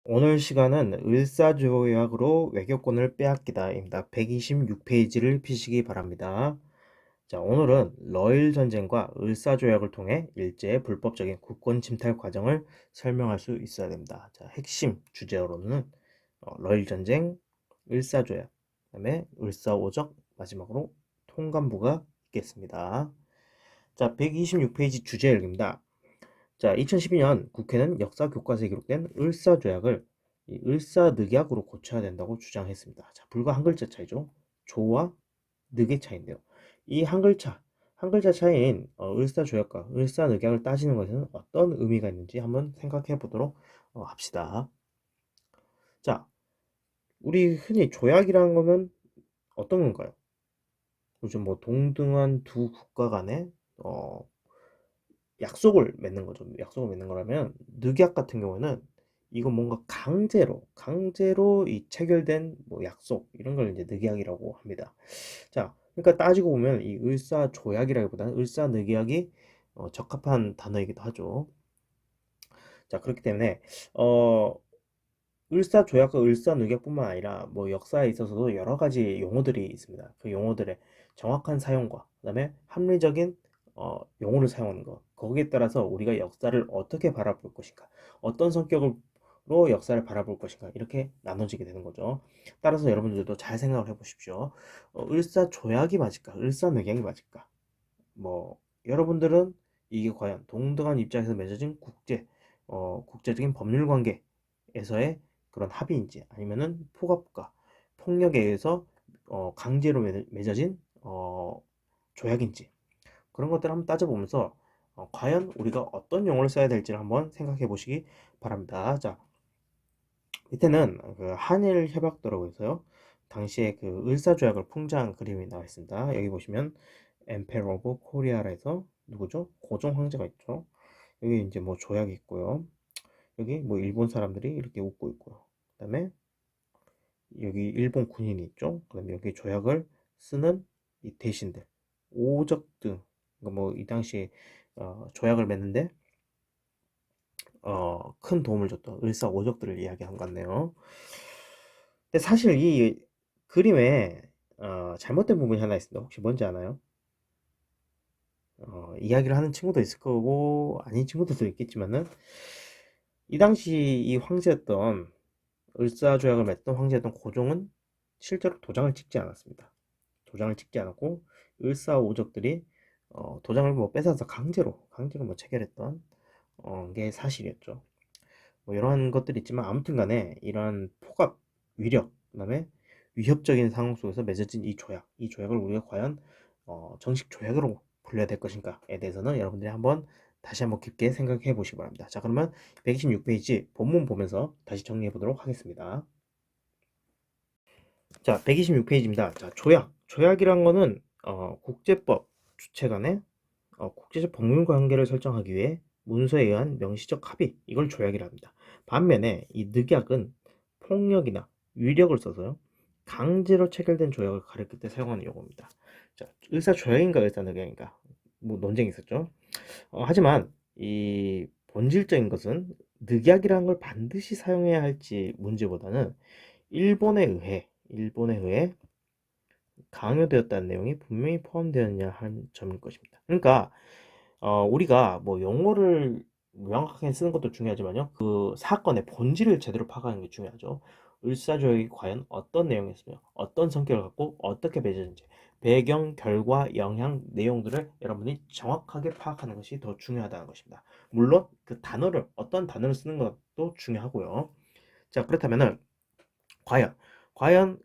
오늘 시간은 을사조약으로 외교권을 빼앗기다입니다. 126페이지를 피시기 바랍니다. 자, 오늘은 러일 전쟁과 을사조약을 통해 일제의 불법적인 국권 침탈 과정을 설명할 수 있어야 됩니다. 자, 핵심 주제어로는 러일 전쟁, 을사조약, 그다음에 을사오적, 마지막으로 통감부가 있겠습니다. 자, 126페이지 주제 읽입니다. 자, 2012년 국회는 역사 교과서에 기록된 을사조약을 이 을사늑약으로 고쳐야 된다고 주장했습니다. 자, 불과 한 글자 차이죠. 조와 늑의 차이인데요. 이 한 글자 차이인 을사조약과 을사늑약을 따지는 것에는 어떤 의미가 있는지 한번 생각해 보도록 합시다. 자, 우리 흔히 조약이라는 거는 어떤 건가요? 요즘 뭐 동등한 두 국가 간에 어, 약속을 맺는 거죠. 약속을 맺는 거라면 늑약 같은 경우는 이건 뭔가 강제로 이 체결된 뭐 약속 이런 걸 이제 늑약이라고 합니다. 자, 그러니까 따지고 보면 이 을사조약이라기보다는 을사늑약이 적합한 단어이기도 하죠. 자, 그렇기 때문에 어, 을사조약과 을사늑약뿐만 아니라 뭐 역사에 있어서도 여러 가지 용어들이 있습니다. 그 용어들의 정확한 사용과 그다음에 합리적인 용어를 사용하는 것 거기에 따라서 우리가 역사를 어떻게 바라볼 것인가 어떤 성격으로 역사를 바라볼 것인가 이렇게 나눠지게 되는 거죠. 따라서 여러분들도 잘 생각을 해보십시오. 을사조약이 맞을까 을사늑약이 맞을까 뭐 여러분들은 이게 과연 동등한 입장에서 맺어진 국제적인 법률 관계에서의 그런 합의인지 아니면은 폭압과 폭력에 의해서 강제로 맺어진 조약인지 그런 것들을 한번 따져보면서 과연 우리가 어떤 용어를 써야 될지를 한번 생각해 보시기 바랍니다. 자, 밑에는 그 한일 협약도라고 해서요. 당시에 그 을사조약을 풍자한 그림이 나와 있습니다. 여기 보시면 엠페러 오브 코리아라 해서 누구죠? 고종 황제가 있죠. 여기 이제 뭐 조약이 있고요. 여기 뭐 일본 사람들이 이렇게 웃고 있고요. 그다음에 여기 일본 군인이 있죠. 그다음에 여기 조약을 쓰는 이 대신들, 오적들, 뭐 이 당시에 조약을 맺는데 큰 도움을 줬던 을사오적들을 이야기한 것 같네요. 근데 사실 이 그림에 잘못된 부분이 하나 있습니다. 혹시 뭔지 아나요? 이야기를 하는 친구도 있을 거고 아닌 친구들도 있겠지만은 이 당시 이 황제였던 을사조약을 맺던 황제였던 고종은 실제로 도장을 찍지 않았습니다. 도장을 찍지 않았고 을사오적들이 도장을 뭐 뺏어서 강제로 뭐 체결했던 게 사실이었죠. 뭐 이러한 것들이 있지만 아무튼간에 이러한 폭압, 위력, 그다음에 위협적인 상황 속에서 맺어진 이 조약을 우리가 과연 정식 조약으로 불려야 될 것인가에 대해서는 여러분들이 다시 한번 깊게 생각해 보시기 바랍니다. 자, 그러면 126페이지 본문 보면서 다시 정리해 보도록 하겠습니다. 자, 126페이지입니다. 자, 조약이란 거는 국제법 주체 간의 국제적 법률 관계를 설정하기 위해 문서에 의한 명시적 합의, 이걸 조약이라 합니다. 반면에 이 늑약은 폭력이나 위력을 써서요, 강제로 체결된 조약을 가리킬 때 사용하는 용어입니다. 자, 의사조약인가 의사늑약인가 뭐 논쟁이 있었죠. 하지만 이 본질적인 것은 늑약이라는 걸 반드시 사용해야 할지 문제보다는 일본에 의해 강요되었다는 내용이 분명히 포함되었냐 하는 점일 것입니다. 그러니까 우리가 뭐 용어를 명확하게 쓰는 것도 중요하지만요. 그 사건의 본질을 제대로 파악하는 게 중요하죠. 을사조약이 과연 어떤 내용이었으며 어떤 성격을 갖고 어떻게 맺어진지 배경, 결과, 영향, 내용들을 여러분이 정확하게 파악하는 것이 더 중요하다는 것입니다. 물론 그 어떤 단어를 쓰는 것도 중요하고요. 자, 그렇다면은 과연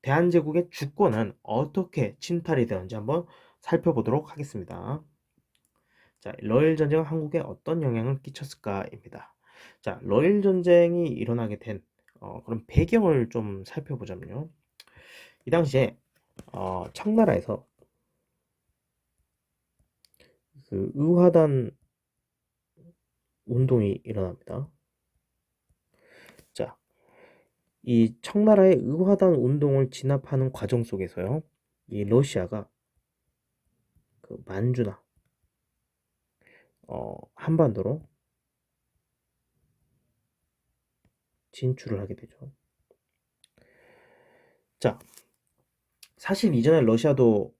대한제국의 주권은 어떻게 침탈이 되었는지 한번 살펴보도록 하겠습니다. 자, 러일 전쟁은 한국에 어떤 영향을 끼쳤을까입니다. 자, 러일 전쟁이 일어나게 된 그런 배경을 좀 살펴보자면요. 이 당시에 청나라에서 그 의화단 운동이 일어납니다. 자, 이 청나라의 의화단 운동을 진압하는 과정 속에서요. 이 러시아가 그 만주나 한반도로 진출을 하게 되죠. 자, 사실 이전에 러시아도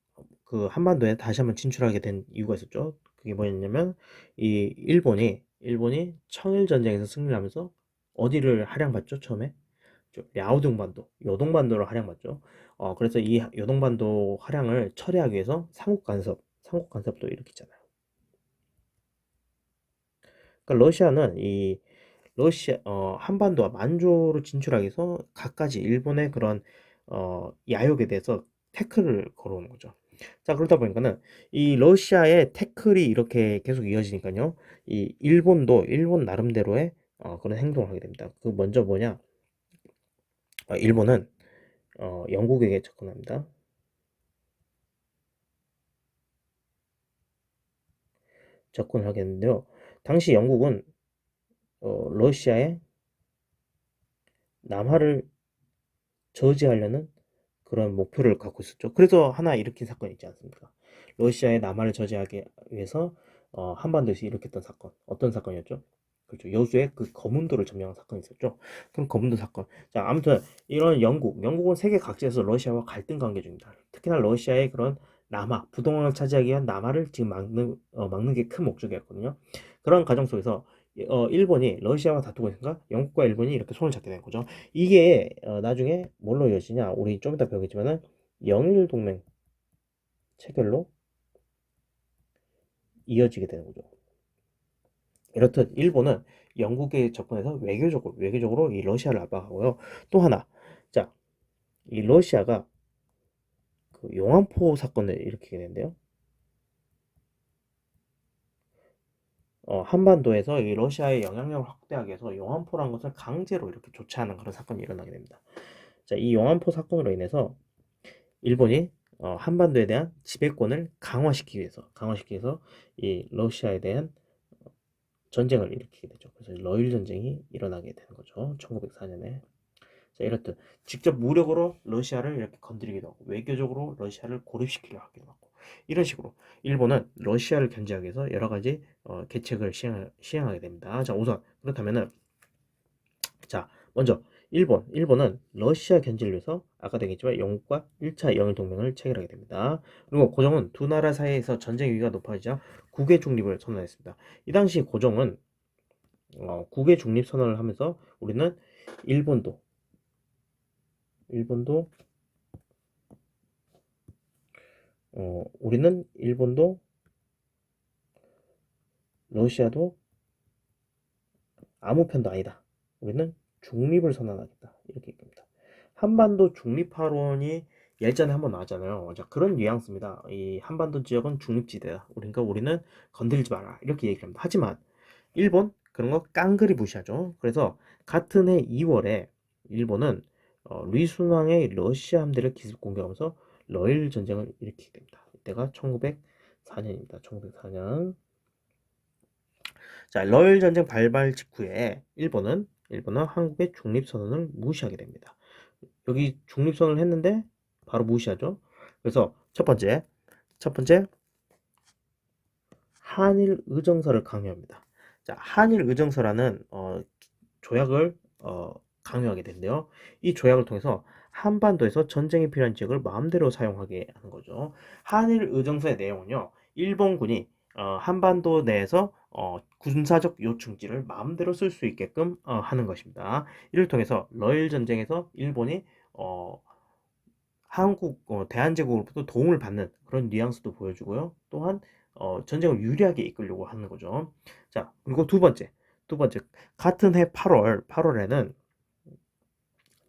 그 한반도에 다시 한번 진출하게 된 이유가 있었죠. 그게 뭐였냐면 이 일본이 청일 전쟁에서 승리를 하면서 어디를 할양받죠? 처음에 랴오둥반도, 요동반도를 할양받죠. 그래서 이 요동반도 할양을 철회하기 위해서 삼국간섭도 일으키잖아요. 그러니까 러시아는 이 한반도와 만주로 진출하기 위해서 갖가지 일본의 그런 야욕에 대해서 태클을 걸어오는 거죠. 자, 그러다 보니까는 이 러시아의 태클이 이렇게 계속 이어지니까요. 이 일본도 일본 나름대로의 그런 행동을 하게 됩니다. 그 먼저 뭐냐? 일본은 영국에게 접근합니다. 접근을 하겠는데요. 당시 영국은 러시아의 남하를 저지하려는 그런 목표를 갖고 있었죠. 그래서 하나 일으킨 사건이 있지 않습니까? 러시아의 남하를 저지하기 위해서 한반도에서 일으켰던 사건. 어떤 사건이었죠? 그렇죠. 여수의 그 거문도를 점령한 사건이 있었죠. 그럼 거문도 사건. 자, 아무튼 이런 영국은 세계 각지에서 러시아와 갈등 관계 중입니다. 특히나 러시아의 그런 남하, 부동항을 차지하기 위한 남하를 지금 막는 게 큰 목적이었거든요. 그런 과정 속에서 일본이 러시아와 다투고 있으니까 영국과 일본이 이렇게 손을 잡게 된 거죠. 이게 나중에 뭘로 이어지냐? 우리 좀 이따 배우겠지만은 영일 동맹 체결로 이어지게 되는 거죠. 이렇듯 일본은 영국에 접근해서 외교적으로 이 러시아를 압박하고요. 또 하나, 자, 이 러시아가 그 용안포 사건을 일으키게 되는데요. 한반도에서 이 러시아의 영향력을 확대하기 위해서 용안포라는 것을 강제로 이렇게 조치하는 그런 사건이 일어나게 됩니다. 자, 이 용안포 사건으로 인해서 일본이 한반도에 대한 지배권을 강화시키기 위해서 이 러시아에 대한 전쟁을 일으키게 되죠. 그래서 러일 전쟁이 일어나게 되는 거죠. 1904년에. 자, 이렇듯 직접 무력으로 러시아를 이렇게 건드리기도 하고 외교적으로 러시아를 고립시키려 하기도 하고 이런 식으로 일본은 러시아를 견제하기 위해서 여러 가지 계책을 시행하게 됩니다. 자, 우선 그렇다면은 자, 먼저 일본은 러시아 견제를 위해서 아까도 얘기했지만 영국과 1차 영일 동맹을 체결하게 됩니다. 그리고 고종은 두 나라 사이에서 전쟁 위기가 높아지자 국외 중립을 선언했습니다. 이 당시 고종은 국외 중립 선언을 하면서 일본도 일본도 우리는 일본도 러시아도 아무 편도 아니다. 우리는 중립을 선언하겠다. 이렇게 얘기합니다. 한반도 중립화론이 예전에 한번 나왔잖아요. 자, 그런 뉘앙스입니다. 이 한반도 지역은 중립지대다. 그러니까 우리는 건들지 마라. 이렇게 얘기를 합니다. 하지만 일본 그런 거 깡그리 무시하죠. 그래서 같은 해 2월에 일본은 리순왕의 러시아 함대를 기습 공격하면서 러일 전쟁을 일으키게 됩니다. 이때가 1904년입니다. 1904년. 자, 러일 전쟁 발발 직후에 일본은 한국의 중립선언을 무시하게 됩니다. 여기 중립선언을 했는데 바로 무시하죠. 그래서 첫 번째 한일 의정서를 강요합니다. 자, 한일 의정서라는 조약을 강요하게 된대요. 이 조약을 통해서 한반도에서 전쟁이 필요한 지역을 마음대로 사용하게 하는 거죠. 한일 의정서의 내용은요, 일본군이 한반도 내에서 군사적 요충지를 마음대로 쓸 수 있게끔 하는 것입니다. 이를 통해서 러일 전쟁에서 일본이 한국 대한제국으로부터 도움을 받는 그런 뉘앙스도 보여주고요. 또한 전쟁을 유리하게 이끌려고 하는 거죠. 자, 그리고 두 번째 같은 해 8월에는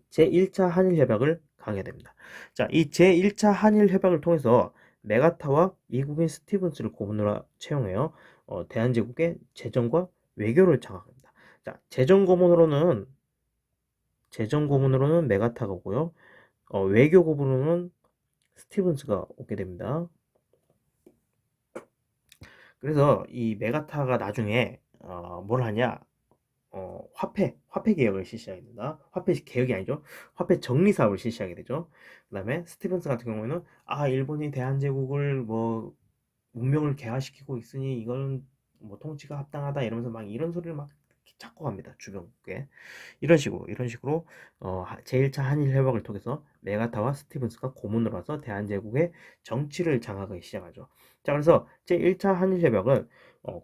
제1차 한일협약을 강요됩니다. 자, 이 제1차 한일협약을 통해서 메가타와 미국인 스티븐스를 고문으로 채용해요. 대한제국의 재정과 외교를 장악합니다. 자, 재정 고문으로는 메가타가 오고요. 외교 고문으로는 스티븐스가 오게 됩니다. 그래서 이 메가타가 나중에 뭘 하냐? 화폐 개혁을 실시하게 된다. 화폐 개혁이 아니죠. 화폐 정리 사업을 실시하게 되죠. 그다음에 스티븐스 같은 경우에는 일본이 대한제국을 뭐 문명을 개화시키고 있으니 이건 뭐 통치가 합당하다 이러면서 막 이런 소리를 막 찾고 갑니다. 주변국에. 이런 식으로 제1차 한일 협약을 통해서 메가타와 스티븐스가 고문으로 와서 대한제국의 정치를 장악하기 시작하죠. 자, 그래서 제1차 한일 협약은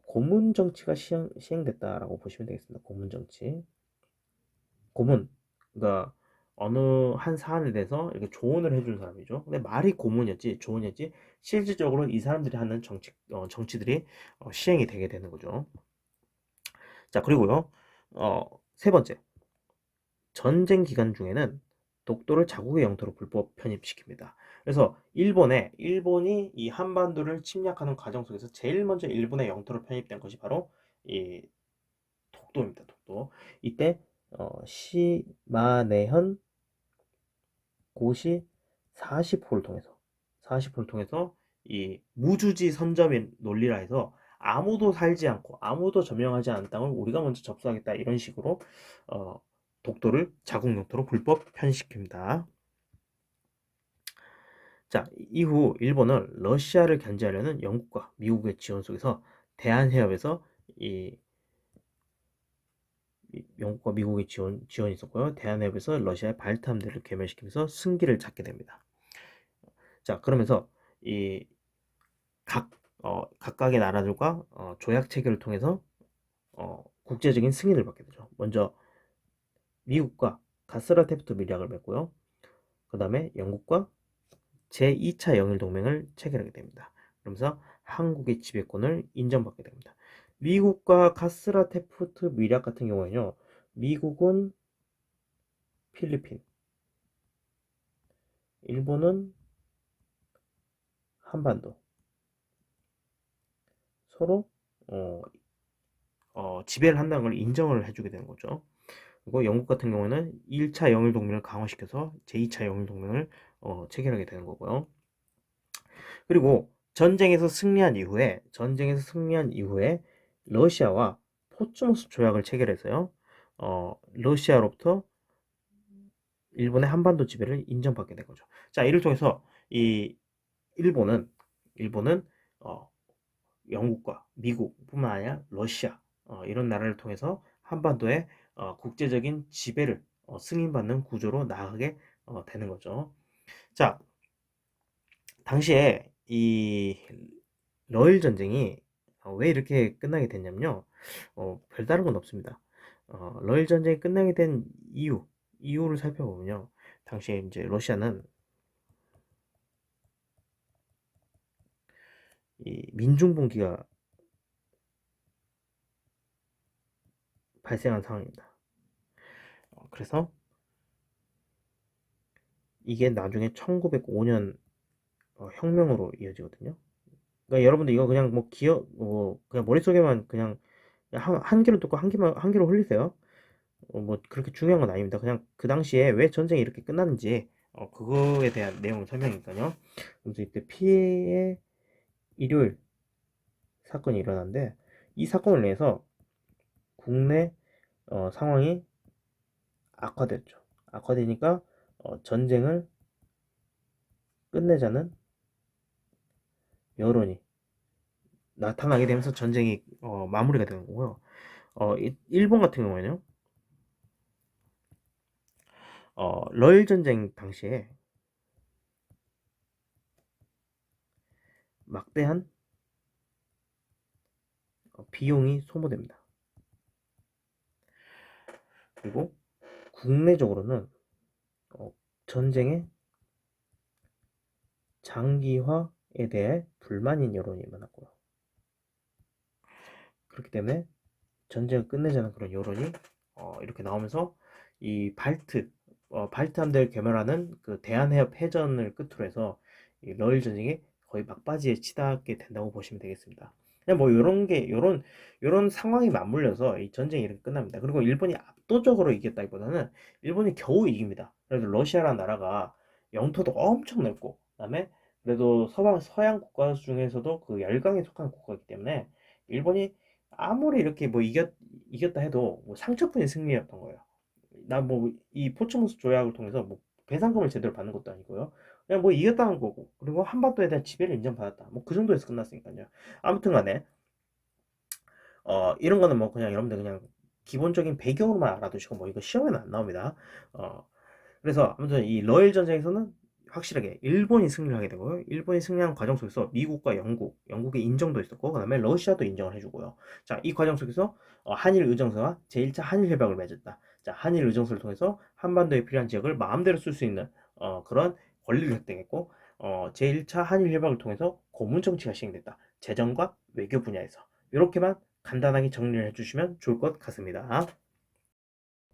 고문 정치가 시행됐다라고 보시면 되겠습니다. 고문 정치. 고문. 그러니까 어느 한 사안에 대해서 이렇게 조언을 해주는 사람이죠. 근데 말이 고문이었지, 조언이었지, 실질적으로 이 사람들이 하는 정치들이 시행이 되게 되는 거죠. 자, 그리고요, 세 번째. 전쟁 기간 중에는 독도를 자국의 영토로 불법 편입시킵니다. 그래서 일본이 이 한반도를 침략하는 과정 속에서 제일 먼저 일본의 영토로 편입된 것이 바로 이 독도입니다. 독도. 이때 시마네현 고시 40호를 통해서 이 무주지 선점인 논리라 해서 아무도 살지 않고 아무도 점령하지 않은 땅을 우리가 먼저 접수하겠다 이런 식으로 어, 독도를 자국 영토로 불법 편입시킵니다. 자, 이후 일본은 러시아를 견제하려는 영국과 미국의 지원 속에서 대한해협에서 이 영국과 미국의 지원이 있었고요. 대한해협에서 러시아의 발트함대를 괴멸시키면서 승기를 잡게 됩니다. 자, 그러면서 이 각각의 나라들과 조약 체결을 통해서 국제적인 승인을 받게 되죠. 먼저 미국과 가스라테프트 밀약을 맺고요. 그 다음에 영국과 제2차 영일동맹을 체결하게 됩니다. 그러면서 한국의 지배권을 인정받게 됩니다. 미국과 가스라테프트 밀약 같은 경우에는요. 미국은 필리핀, 일본은 한반도 서로 지배를 한다는 걸 인정을 해주게 되는 거죠. 그리고 영국 같은 경우는 1차 영일 동맹을 강화시켜서 제2차 영일 동맹을 체결하게 되는 거고요. 그리고 전쟁에서 승리한 이후에 러시아와 포츠모스 조약을 체결해서요. 러시아로부터 일본의 한반도 지배를 인정받게 된 거죠. 자, 이를 통해서 이 일본은 영국과 미국뿐만 아니라 러시아 이런 나라를 통해서 한반도의 국제적인 지배를 승인받는 구조로 나아가게 되는 거죠. 자, 당시에 이 러일 전쟁이 왜 이렇게 끝나게 됐냐면요. 별다른 건 없습니다. 러일 전쟁이 끝나게 된 이유를 살펴보면요. 당시에 이제 러시아는 이 민중분기가 발생한 상황입니다. 그래서 이게 나중에 1905년 혁명으로 이어지거든요. 그러니까 여러분들 이거 그냥 뭐 그냥 머릿속에만 그냥 한 귀로 듣고 한 귀로 흘리세요. 뭐 그렇게 중요한 건 아닙니다. 그냥 그 당시에 왜 전쟁이 이렇게 끝났는지 그거에 대한 내용을 설명이니까요. 그래서 이때 피해 일요일 사건이 일어났는데 이 사건을 위해서 국내 상황이 악화됐죠. 악화되니까 전쟁을 끝내자는 여론이 나타나게 되면서 전쟁이 마무리가 되는 거고요. 일본 같은 경우에는요. 러일 전쟁 당시에 막대한 비용이 소모됩니다. 그리고 국내적으로는 전쟁의 장기화에 대해 불만인 여론이 많았고요. 그렇기 때문에 전쟁을 끝내자는 그런 여론이 이렇게 나오면서 이 발트 함대를 괴멸하는 그 대한해협 해전을 끝으로 해서 이 러일 전쟁이 거의 막바지에 치닫게 된다고 보시면 되겠습니다. 그냥 뭐 요런 상황이 맞물려서 이 전쟁이 이렇게 끝납니다. 그리고 일본이 압도적으로 이겼다기보다는 일본이 겨우 이깁니다. 그래도 러시아라는 나라가 영토도 엄청 넓고 그다음에 그래도 서양 국가 중에서도 그 열강에 속한 국가이기 때문에 일본이 아무리 이렇게 뭐 이겼다 해도 뭐 상처뿐인 승리였던 거예요. 나 뭐 이 포츠모스 조약을 통해서 뭐 배상금을 제대로 받는 것도 아니고요. 그냥 뭐 이겼다는 거고 그리고 한반도에 대한 지배를 인정받았다. 뭐 그 정도에서 끝났으니까요. 아무튼 간에 이런 거는 뭐 그냥 여러분들 그냥 기본적인 배경으로만 알아두시고 뭐 이거 시험에는 안 나옵니다. 그래서 아무튼 이 러일 전쟁에서는 확실하게 일본이 승리를 하게 되고요. 일본이 승리한 과정 속에서 미국과 영국의 인정도 있었고, 그 다음에 러시아도 인정을 해주고요. 자, 이 과정 속에서 한일 의정서와 제1차 한일 협약을 맺었다. 자, 한일 의정서를 통해서 한반도에 필요한 지역을 마음대로 쓸 수 있는 그런 권리를 획득했고, 제1차 한일 협약을 통해서 고문 정치가 시행됐다. 재정과 외교 분야에서 이렇게만 간단하게 정리를 해주시면 좋을 것 같습니다.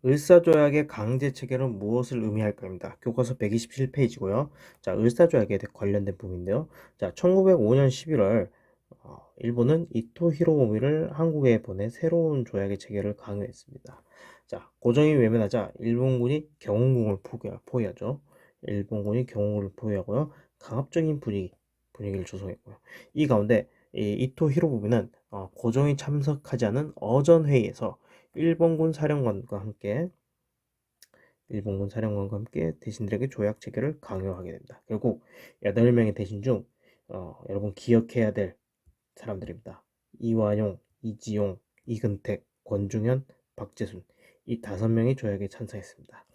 을사조약의 강제 체결은 무엇을 의미할까입니다. 교과서 127페이지고요. 자, 을사조약에 관련된 부분인데요. 자, 1905년 11월 일본은 이토 히로부미를 한국에 보내 새로운 조약의 체결을 강요했습니다. 자, 고정이 외면하자 일본군이 경운궁을 포위하죠. 일본군이 경운궁을 포위하고요. 강압적인 분위기를 조성했고요. 이 가운데 이토 히로부미는 고정이 참석하지 않은 어전 회의에서 일본군 사령관과 함께 대신들에게 조약 체결을 강요하게 됩니다. 결국 8명의 대신 중 여러분 기억해야 될 사람들입니다. 이완용, 이지용, 이근택, 권중현, 박재순 이 5명이 조약에 찬성했습니다.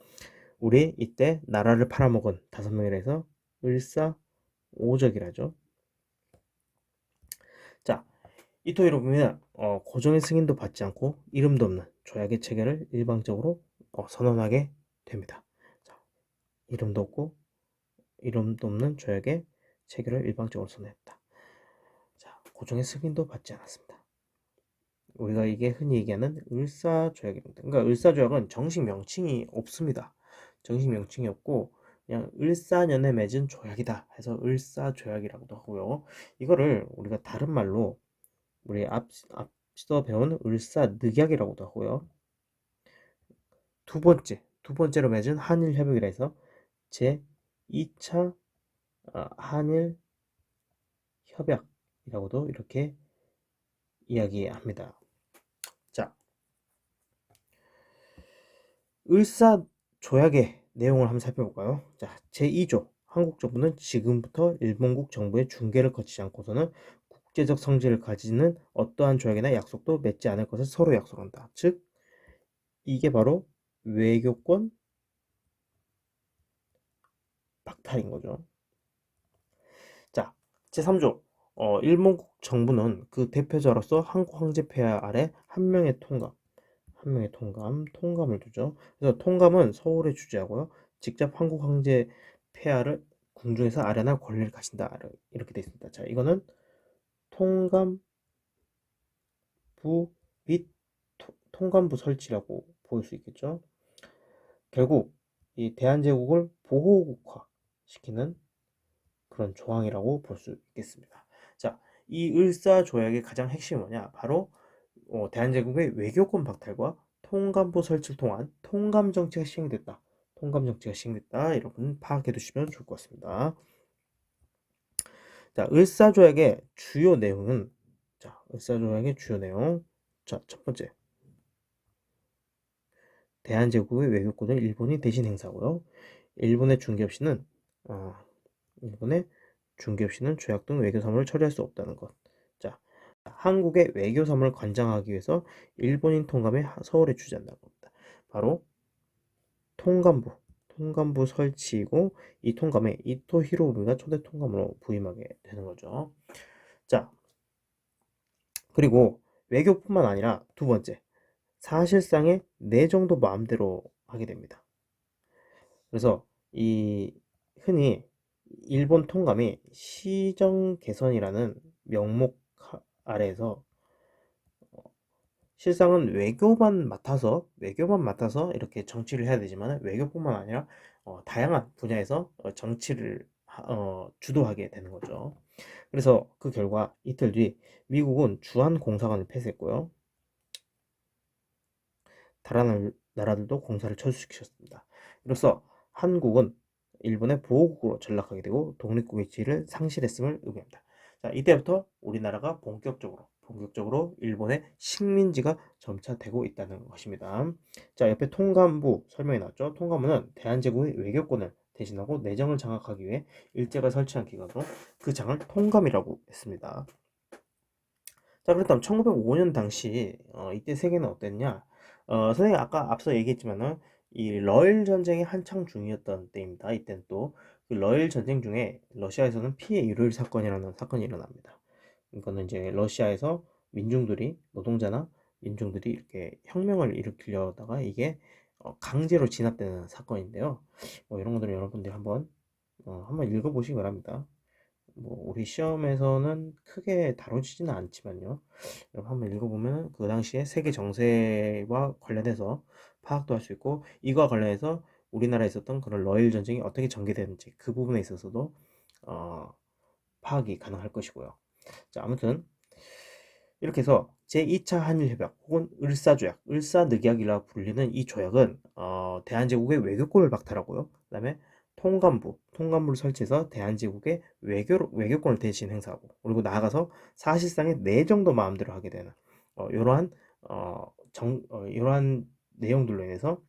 우리 이때 나라를 팔아먹은 5명이라 해서 을사오적이라죠. 자, 이토 히로부미는 고정의 승인도 받지 않고 이름도 없는 조약의 체결을 일방적으로 선언하게 됩니다. 자, 이름도 없는 조약의 체결을 일방적으로 선언했다. 자, 고정의 승인도 받지 않았습니다. 우리가 이게 흔히 얘기하는 을사조약입니다. 그러니까 을사조약은 정식 명칭이 없습니다. 정식 명칭이 없고 그냥 을사년에 맺은 조약이다 해서 을사조약이라고도 하고요. 이거를 우리가 다른 말로 우리 앞서 배운 을사늑약이라고도 하고요. 두 번째로 맺은 한일협약이라 해서 제2차 한일협약이라고도 이렇게 이야기합니다. 자, 을사조약의 내용을 한번 살펴볼까요? 자, 제2조 한국 정부는 지금부터 일본국 정부의 중개를 거치지 않고서는 국제적 성질을 가지는 어떠한 조약이나 약속도 맺지 않을 것을 서로 약속한다. 즉, 이게 바로 외교권 박탈인 거죠. 자, 제3조 일본국 정부는 그 대표자로서 한국 황제 폐하 아래 한 명의 통감을 두죠. 그래서 통감은 서울에 주재하고요. 직접 한국 황제 폐하를 궁중에서 아련할 권리를 가진다. 이렇게 되어 있습니다. 자, 이거는 통감부 및 통감부 설치라고 볼 수 있겠죠. 결국 이 대한제국을 보호국화시키는 그런 조항이라고 볼 수 있겠습니다. 자, 이 을사조약의 가장 핵심이 뭐냐? 바로 대한제국의 외교권 박탈과 통감부 설치를 통한 통감 정치가 시행됐다. 여러분 파악해 두시면 좋을 것 같습니다. 자, 을사조약의 주요 내용은 자, 첫 번째. 대한제국의 외교권을 일본이 대신 행사하고요. 일본의 중개 없이는 조약 등 외교 사무를 처리할 수 없다는 것. 자, 한국의 외교 사무를 관장하기 위해서 일본인 통감에 서울에 주재한다는 겁니다. 바로 통감부 설치이고 이 통감에 이토 히로부미가 초대 통감으로 부임하게 되는 거죠. 자, 그리고 외교뿐만 아니라 두 번째, 사실상의 내정도 마음대로 하게 됩니다. 그래서 이 흔히 일본 통감이 시정 개선이라는 명목 아래에서 실상은 외교만 맡아서 이렇게 정치를 해야 되지만 외교뿐만 아니라 다양한 분야에서 정치를 주도하게 되는 거죠. 그래서 그 결과 이틀 뒤 미국은 주한공사관을 폐쇄했고요. 다른 나라들도 공사를 철수시켰습니다. 이로써 한국은 일본의 보호국으로 전락하게 되고 독립국의 지위를 상실했음을 의미합니다. 자, 이때부터 우리나라가 본격적으로 일본의 식민지가 점차 되고 있다는 것입니다. 자, 옆에 통감부 설명이 나왔죠. 통감부는 대한제국의 외교권을 대신하고 내정을 장악하기 위해 일제가 설치한 기관으로 그 장을 통감이라고 했습니다. 자, 그렇다면 1905년 당시 이때 세계는 어땠냐? 선생님 아까 앞서 얘기했지만은 이 러일 전쟁이 한창 중이었던 때입니다. 이때는 또 그 러일 전쟁 중에 러시아에서는 피해 일요일 사건이라는 사건이 일어납니다. 이거는 이제 러시아에서 민중들이 노동자나 민중들이 이렇게 혁명을 일으키려다가 이게 강제로 진압되는 사건인데요. 뭐 이런 것들은 여러분들이 한번 읽어보시기 바랍니다. 뭐 우리 시험에서는 크게 다뤄지지는 않지만요. 여러분 한번 읽어보면 그 당시에 세계 정세와 관련해서 파악도 할 수 있고 이거와 관련해서 우리나라에 있었던 그런 러일 전쟁이 어떻게 전개되는지 그 부분에 있어서도 어, 파악이 가능할 것이고요. 자, 아무튼 이렇게 해서 제2차 한일협약 혹은 을사조약, 을사늑약이라 불리는 이 조약은 대한제국의 외교권을 박탈하고요. 그 다음에 통감부를 설치해서 대한제국의 외교권을 대신 행사하고 그리고 나아가서 사실상의 내정도 마음대로 하게 되는 이러한 이러한 내용들로 인해서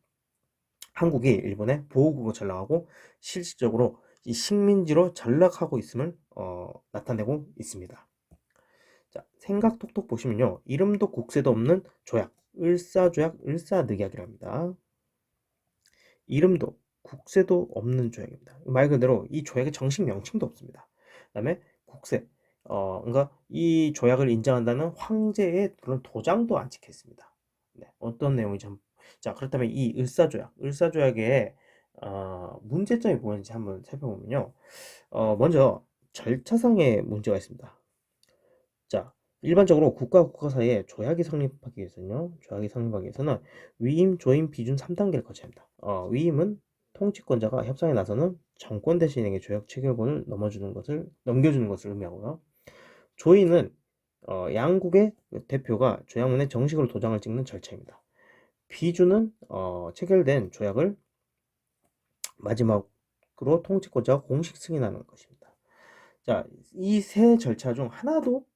한국이 일본의 보호국으로 전락하고 실질적으로 이 식민지로 전락하고 있음을 나타내고 있습니다. 자, 생각톡톡 보시면요. 이름도 국세도 없는 조약, 을사조약, 을사늑약이랍니다. 이름도 국세도 없는 조약입니다. 말 그대로 이 조약의 정식 명칭도 없습니다. 그 다음에 국세, 그러니까 이 조약을 인정한다는 황제의 그런 도장도 안 찍혀 있습니다. 네, 어떤 내용인지 자, 그렇다면 이 을사조약의 문제점이 뭐였는지 한번 살펴보면요. 먼저 절차상의 문제가 있습니다. 자, 일반적으로 국가와 국가 사이에 조약이 성립하기 위해서는 위임, 조임, 비준 3단계를 거쳐야 합니다. 위임은 통치권자가 협상에 나서는 정권 대신에게 조약 체결권을 넘겨주는 것을 의미하고요. 조임은 양국의 대표가 조약문에 정식으로 도장을 찍는 절차입니다. 비준은 체결된 조약을 마지막으로 통치권자가 공식 승인하는 것입니다. 자, 이 세 절차 중 하나도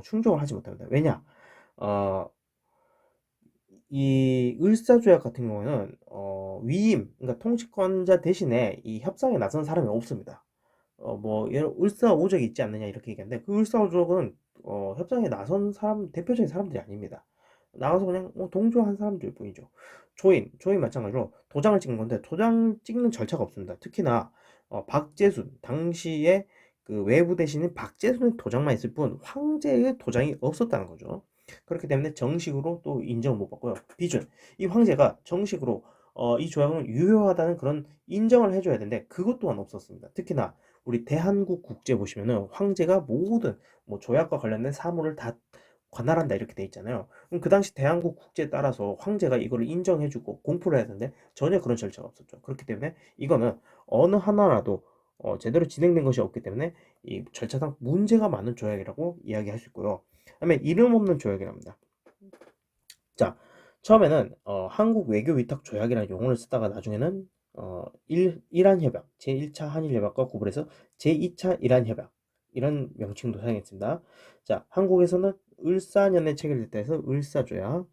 충족을 하지 못합니다. 왜냐? 어, 이 을사조약 같은 경우에는 위임, 그러니까 통치권자 대신에 이 협상에 나선 사람이 없습니다. 뭐 을사오적이 있지 않느냐 이렇게 얘기하는데 그 을사오적은 협상에 나선 사람 대표적인 사람들이 아닙니다. 나가서 그냥 동조한 사람들 뿐이죠. 조인 마찬가지로 도장을 찍는 건데 도장 찍는 절차가 없습니다. 특히나 박재순 당시에 그 외부 대신인 박재순의 도장만 있을 뿐 황제의 도장이 없었다는 거죠. 그렇기 때문에 정식으로 또 인정을 못 받고요. 비준 이 황제가 정식으로 이 조약은 유효하다는 그런 인정을 해줘야 되는데 그것 또한 없었습니다. 특히나 우리 대한국 국제 보시면은 황제가 모든 뭐 조약과 관련된 사무를 다 관할한다 이렇게 돼 있잖아요. 그럼 그 당시 대한국 국제에 따라서 황제가 이거를 인정해주고 공포를 해야 되는데 전혀 그런 절차가 없었죠. 그렇기 때문에 이거는 어느 하나라도 제대로 진행된 것이 없기 때문에 이 절차상 문제가 많은 조약이라고 이야기할 수 있고요. 그다음에 이름 없는 조약이랍니다. 자, 처음에는 한국 외교 위탁 조약이라는 용어를 쓰다가 나중에는 이란 협약, 제1차 한일 협약과 구분해서 제2차 이란 협약 이런 명칭도 사용했습니다. 자, 한국에서는 을사년에 체결됐다 해서 을사조약,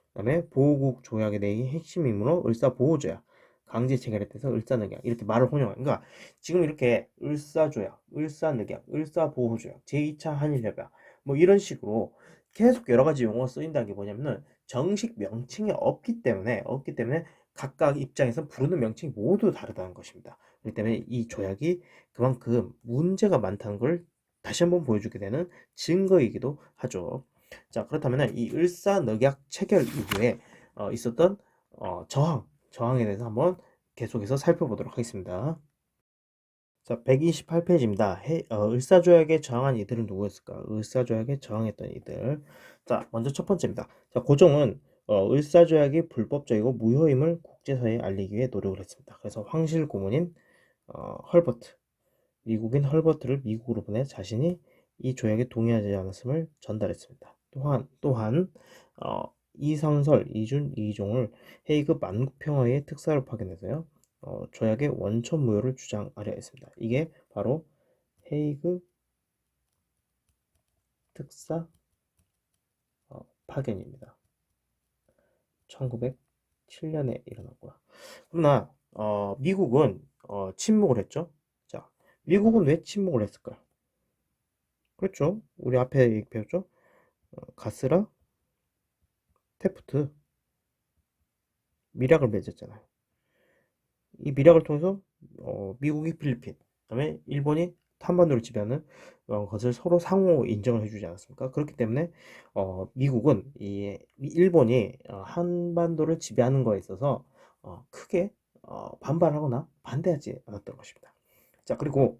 그다음에 보호국 조약의 내용이 핵심 임무로 을사보호조약, 강제 체결했다 해서 을사늑약 이렇게 말을 혼용한. 그러니까 지금 이렇게 을사조약, 을사늑약, 을사보호조약, 제2차 한일협약 뭐 이런 식으로 계속 여러 가지 용어가 쓰인다는 게 뭐냐면은 정식 명칭이 없기 때문에 각각 입장에서 부르는 명칭이 모두 다르다는 것입니다. 그렇기 때문에 이 조약이 그만큼 문제가 많다는 걸 다시 한번 보여주게 되는 증거이기도 하죠. 자, 그렇다면 이 을사늑약 체결 이후에 있었던 저항에 대해서 한번 계속해서 살펴보도록 하겠습니다. 자, 128페이지입니다. 을사조약에 저항한 이들은 누구였을까? 을사조약에 저항했던 이들. 자, 먼저 첫 번째입니다. 자, 고종은 을사조약이 불법적이고 무효임을 국제사회에 알리기 위해 노력을 했습니다. 그래서 황실 고문인 헐버트, 미국인 헐버트를 미국으로 보내 자신이 이 조약에 동의하지 않았음을 전달했습니다. 또한 이상설, 이준, 이종을 헤이그 만국평화회의 특사로 파견해서요. 조약의 원천 무효를 주장하려 했습니다. 이게 바로 헤이그 특사 파견입니다. 1907년에 일어났고요. 그러나 미국은 침묵을 했죠. 자, 미국은 왜 침묵을 했을까요? 그렇죠. 우리 앞에 배웠죠. 가스라, 테프트. 밀약을 맺었잖아요. 이 밀약을 통해서 미국이 필리핀, 그다음에 일본이 한반도를 지배하는 것을 서로 상호 인정을 해주지 않았습니까? 그렇기 때문에 미국은 이 일본이 한반도를 지배하는 거에 있어서 크게 반발하거나 반대하지 않았던 것입니다. 자, 그리고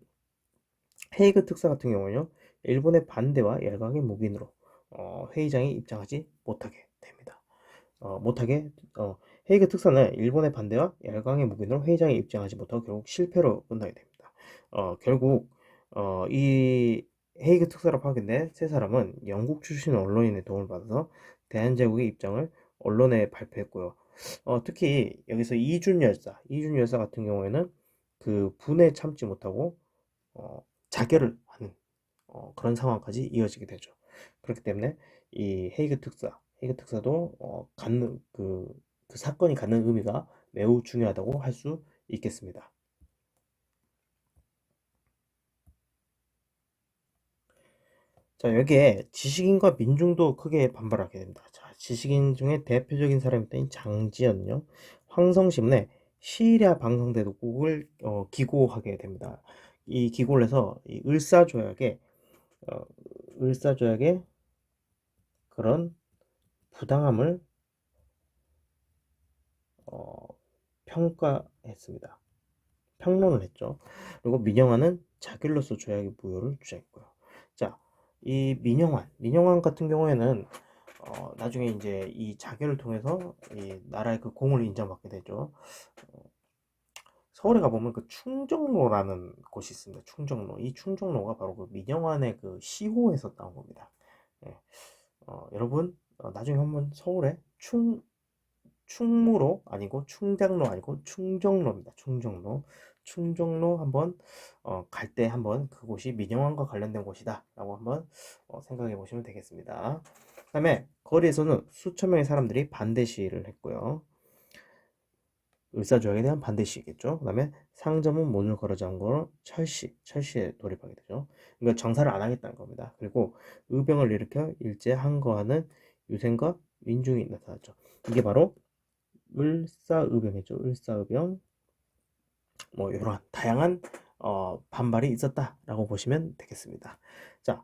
헤이그 특사 같은 경우는요, 일본의 반대와 열강의 묵인으로 회의장에 입장하지 못하게 됩니다. 못하게 헤이그 특사는 일본의 반대와 열강의 묵인으로 회의장에 입장하지 못하고 결국 실패로 끝나게 됩니다. 결국 이 헤이그 특사로 파견된 세 사람은 영국 출신 언론인의 도움을 받아서 대한제국의 입장을 언론에 발표했고요. 특히 여기서 이준 열사 같은 경우에는 그 분에 참지 못하고 자결을 하는 그런 상황까지 이어지게 되죠. 그렇기 때문에 이 헤이그 특사도 갖는 그 사건이 갖는 의미가 매우 중요하다고 할 수 있겠습니다. 자, 여기에 지식인과 민중도 크게 반발하게 됩니다. 자, 지식인 중에 대표적인 사람이 있던 장지연요, 황성신문에 시리아 방송대국을 기고하게 됩니다. 이 기고를 해서 이 어, 을사조약의 그런 부당함을 어, 평가했습니다. 평론을 했죠. 그리고 민영환은 자결로서 조약의 무효를 주장했고요. 자, 이 민영환 같은 경우에는 나중에 이제 이 자결을 통해서 이 나라의 그 공을 인정받게 되죠. 어, 서울에 가보면 그 충정로라는 곳이 있습니다. 충정로. 이 충정로가 바로 그 민영환의 그 시호에서 나온 겁니다. 예. 여러분, 나중에 한번 서울에 충무로 아니고 충장로 아니고 충정로입니다. 충정로 한번 갈 때 한번 그곳이 민영환과 관련된 곳이다 라고 한번 생각해 보시면 되겠습니다. 그 다음에 거리에서는 수천 명의 사람들이 반대 시위를 했고요. 을사조약에 대한 반대 시위겠죠. 그 다음에 상점은 문을 걸어 잠그고 철시에 돌입하게 되죠. 그러니까 장사를 안 하겠다는 겁니다. 그리고 의병을 일으켜 일제 항거하는 유생과 민중이 나타났죠. 이게 바로 을사의병이죠. 을사의병, 뭐 이런 다양한 반발이 있었다라고 보시면 되겠습니다. 자,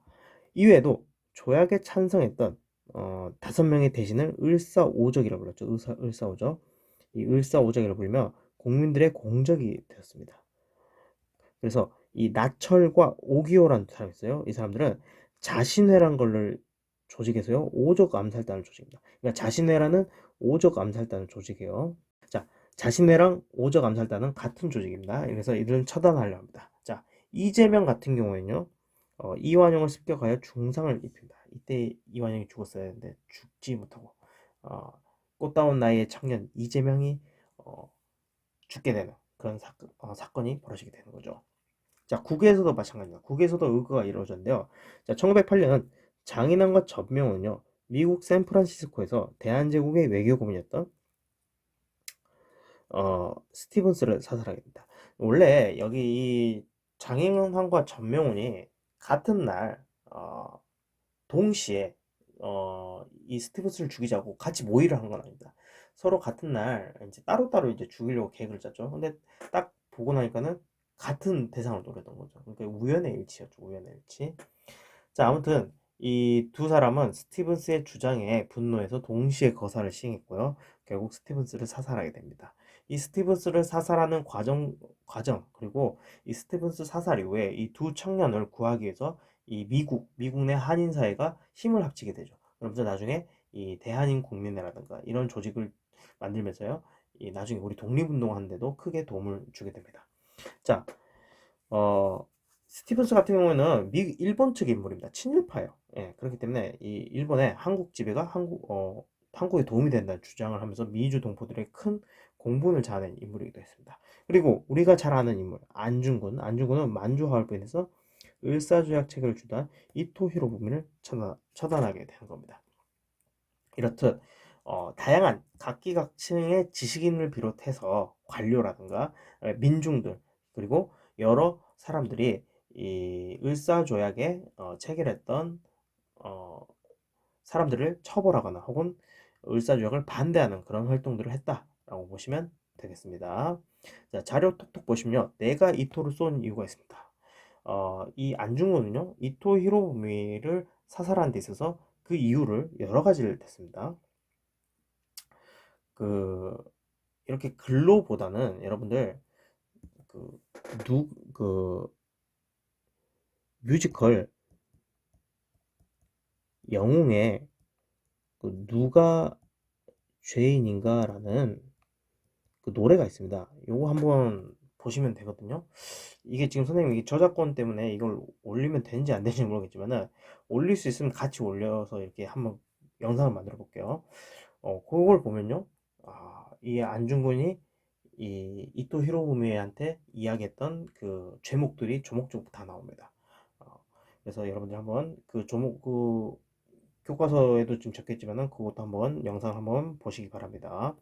이외에도 조약에 찬성했던 5명의 대신을 을사오적이라고 불렀죠. 을사오적. 이 을사오적이라고 불리며 국민들의 공적이 되었습니다. 그래서 이 나철과 오기호라는 사람이 있어요. 이 사람들은 자신회란 걸를 조직해서요, 오적 암살단을 조직입니다. 그러니까 자신회라는 오적 암살단을 조직해요. 자, 자신회랑 오적 암살단은 같은 조직입니다. 그래서 이들은 처단하려 합니다. 자, 이재명 같은 경우에는요, 이완용을 습격하여 중상을 입힙니다. 이때 이완용이 죽었어야 했는데 죽지 못하고 어, 꽃다운 나이의 청년 이재명이 죽게 되는 그런 사건이 벌어지게 되는 거죠. 자, 국외에서도 마찬가지입니다. 국외에서도 의거가 이루어졌는데요. 자, 1908년 장인환과 전명은요, 미국 샌프란시스코에서 대한제국의 외교고문이었던 스티븐스를 사살하게 됩니다. 원래 여기 이 장인환과 전명훈이 같은 날 동시에 이 스티븐스를 죽이자고 같이 모의를 한 건 아닙니다. 서로 같은 날 이제 따로따로 이제 죽이려고 계획을 짰죠. 근데 딱 보고 나니까는 같은 대상을 노렸던 거죠. 그러니까 우연의 일치였죠. 우연의 일치. 자, 아무튼 이 두 사람은 스티븐스의 주장에 분노해서 동시에 거사를 시행했고요. 결국 스티븐스를 사살하게 됩니다. 이 스티븐스를 사살하는 과정, 그리고 이 스티븐스 사살 이후에 이 두 청년을 구하기 위해서 이 미국 내 한인 사회가 힘을 합치게 되죠. 그러면서 나중에 이 대한인 국민회라든가 이런 조직을 만들면서요, 이 나중에 우리 독립운동하는데도 크게 도움을 주게 됩니다. 자, 어, 스티븐스 같은 경우에는 일본 측의 인물입니다. 친일파예요. 예, 그렇기 때문에 이 일본의 한국 지배가 한국에 도움이 된다는 주장을 하면서 미주 동포들의 큰 공분을 자아낸 인물이기도 했습니다. 그리고 우리가 잘 아는 인물 안중근은 만주 하얼빈에서 을사조약 체결을 주도한 이토 히로부미를 처단하게 되는 겁니다. 이렇듯 다양한 각기각층의 지식인을 비롯해서 관료라든가 민중들, 그리고 여러 사람들이 이 을사조약에 체결했던 사람들을 처벌하거나 혹은 을사조약을 반대하는 그런 활동들을 했다 라고 보시면 되겠습니다. 자, 자료 톡톡 보시면요. 내가 이토를 쏜 이유가 있습니다. 이 안중근은요, 이토 히로부미를 사살한 데 있어서 그 이유를 여러 가지를 댔습니다. 그, 이렇게 글로보다는 여러분들, 그, 그, 뮤지컬, 영웅의 누가 죄인인가라는 그 노래가 있습니다. 요거 한번 보시면 되거든요. 이게 지금 선생님이 저작권 때문에 이걸 올리면 되는지 안 되는지 모르겠지만은 올릴 수 있으면 같이 올려서 이렇게 한번 영상을 만들어 볼게요. 그걸 보면요. 이 안중근이 이 이토 히로부미한테 이야기했던 그 죄목들이 조목조목 다 나옵니다. 어, 그래서 여러분들 한번 그 조목 교과서에도 좀 적혀있지만은 그것도 한번 영상 한번 보시기 바랍니다.